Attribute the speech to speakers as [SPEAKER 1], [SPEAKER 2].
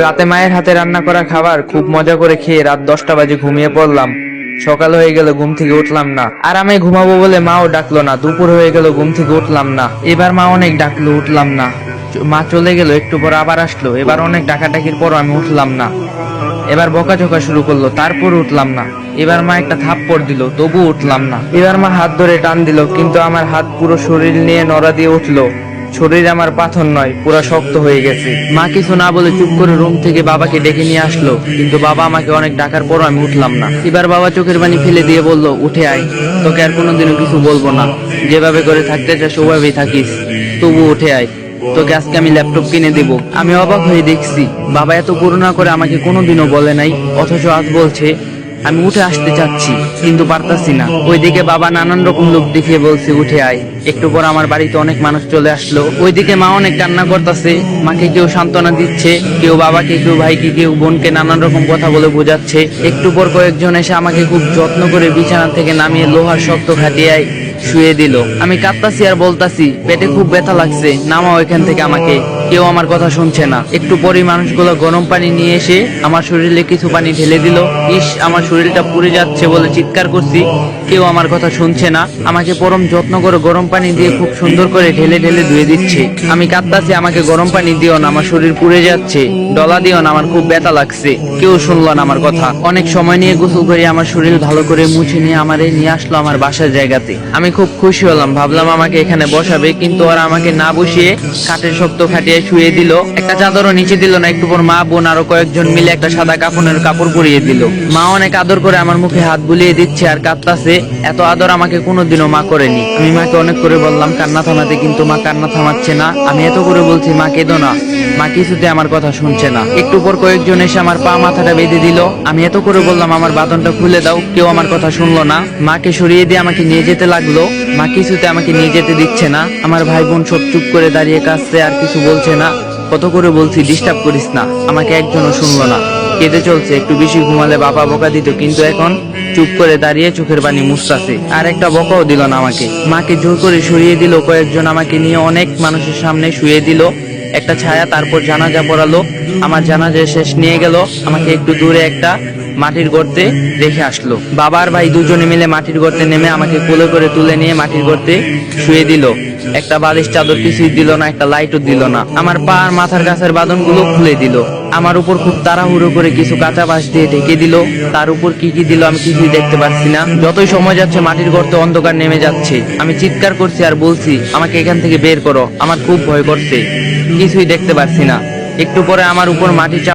[SPEAKER 1] রাতে মায়ের হাতে রান্না করা খাবার খুব মজা করে খেয়ে রাত 10টা বাজে ঘুমিয়ে পড়লাম। সকাল হয়ে গেল, ঘুম থেকে উঠলাম না। আরামে ঘুমাবো বলে মাও ডাকলো না। দুপুর হয়ে গেল, ঘুম থেকে উঠলাম না। এবার মা অনেক ডাকলো, উঠলাম না। মা চলে গেল, একটু পর আবার আসলো। এবার অনেক ডাকাডাকির পর আমি উঠলাম না। এবার বকাঝকা শুরু করলো, তারপর উঠলাম না। এবার মা একটা থাপ্পড় দিল, তবু উঠলাম না। এবার মা হাত ধরে টান দিল, কিন্তু আমার হাত পুরো শরীর নিয়ে নড়া দিয়ে উঠলো। শরীর আমার পাথর নয়, পুরো শক্ত হয়ে গেছে। মা কিছু না বলে চুপ করে রুম থেকে বাবাকে ডেকে নিয়ে আসলো, কিন্তু বাবা আমাকে অনেক ডাকার পরও আমি উঠলাম না। এবার বাবা চোখের পানি ফেলে দিয়ে বলল, উঠে আয়, তোকে আর কোনোদিনও কিছু বলবো না। যেভাবে করে থাকতে চাস ওভাবেই থাকিস, তবু উঠে আয়। তোকে আজকে আমি ল্যাপটপ কিনে দেব। আমি অবাক হয়ে দেখছি বাবা এত করুণা করে আমাকে কোনোদিনও বলে নাই, অথচ আজ বলছে আমি উঠে আসতে চাচ্ছি, কিন্তু পারতাছি না। ওইদিকে বাবা নানান রকম লোক দেখিয়ে বলছে, উঠে আয়। একটু পর আমার বাড়িতে অনেক মানুষ চলে আসলো। ওইদিকে মা অনেক কান্না করতেছে। মাকে কেউ সান্ত্বনা দিচ্ছে, কেউ বাবাকে, কেউ ভাইকে, কেউ বোনকে নানান রকম কথা বলে বোঝাচ্ছে। একটু পর কয়েকজন এসে আমাকে খুব যত্ন করে বিছানা থেকে নামিয়ে লোহার শক্ত খাটিয়ায় শুয়ে দিল। আমি কাঁদতাছি আর বলতাছি, পেটে খুব ব্যথা লাগছে, নামাও এখান থেকে আমাকে। কেউ আমার কথা শুনছে না। একটু পরেই মানুষগুলো গরম পানি নিয়ে এসে আমার শরীরে কিছু পানি ঢেলে দিল। ইস, আমার শরীরটা পুড়ে যাচ্ছে বলে চিৎকার করছি, কেউ আমার কথা শুনছে না। আমাকে পরম যত্ন করে গরম পানি দিয়ে খুব সুন্দর করে ঢেলে ঢেলে ধুয়ে দিচ্ছে। আমি কাঁদতাছি, আমাকে গরম পানি দিও না, আমার শরীর পুড়ে যাচ্ছে। ডলা দিও না, আমার খুব ব্যথা লাগছে। কেউ শুনলো না আমার কথা। অনেক সময় নিয়ে গোসল করে আমার শরীর ভালো করে মুছে নিয়ে আমারে নিয়ে আসলো আমার বাসার জায়গাতে। আমি খুব খুশি হলাম, ভাবলাম আমাকে এখানে বসাবে, কিন্তু ওরা আমাকে না বসিয়ে কাঠের শক্ত খাটিয়ে শুয়ে দিল। একটা চাদরও নিচে দিল না। একটু পর মা, বোন আরো কয়েকজন মিলে একটা সাদা কাপড়ের কাপড় পরিয়ে দিল। মা অনেক আদর করে আমার মুখে হাত বুলিয়ে দিচ্ছে আর কাঁদতাছে। এত আদর আমাকে কোনোদিনও মা করেনি। আমি মাকে অনেক করে বললাম কান্না থামাতে, কিন্তু মা কান্না থামাচ্ছে না। আমি এত করে বলছি, মা কেঁদো না, মা কিছুতে আমার কথা শুনছে না। একটু পর কয়েকজন এসে আমার পা মাথাটা বেঁধে দিল। আমি এত করে বললাম আমার বাঁধনটা খুলে দাও, কেউ আমার কথা শুনলো না। মাকে সরিয়ে দিয়ে আমাকে নিয়ে যেতে লাগলো। মা কিছুতে আমাকে নিয়ে যেতে দিচ্ছে না। আমার ভাই বোন সব চুপ করে দাঁড়িয়ে কাঁদছে, আর কিছু বলছে না। কত করে বলছি ডিস্টার্ব করিস না, আমাকে একজনও শুনলো না। কেঁদে চলছে। একটু বেশি ঘুমালে বাবা বকা দিত, কিন্তু এখন চুপ করে দাঁড়িয়ে চোখের পানি মুছতাছে। আর একটা বকাও দিল না আমাকে। মাকে জোর করে সরিয়ে দিল কয়েকজন, আমাকে নিয়ে অনেক মানুষের সামনে শুয়ে দিল একটা ছায়া। তারপর জানাজা পড়ালো। আমার জানাজা শেষ নিয়ে গেল। আমাকে একটু দূরে একটা মাটির গর্তে রেখে আসলো। বাবার ভাই দুজনে মিলে মাটির গর্তে নেমে আমাকে কোলে করে তুলে নিয়ে মাটির গর্তে শুয়ে দিল। একটা বালিশ চাদর কিছুই দিল না, একটা লাইটও দিল না। আমার পা আর মাথার কাছের বাঁধনগুলো খুলে দিল। আমার উপর খুব তাড়াহুড়ো করে কিছু কাঁচা বাঁশ দিয়ে ঢেকে দিল। তার উপর কি কি দিল আমি কিছুই দেখতে পাচ্ছি না। যতই সময় যাচ্ছে মাটির গর্তে অন্ধকার নেমে যাচ্ছে। আমি চিৎকার করছি আর বলছি, আমাকে এখান থেকে বের করো, আমার খুব ভয় করছে, কিছুই দেখতে পাচ্ছি না। একটু পরে আমার উপর মাটি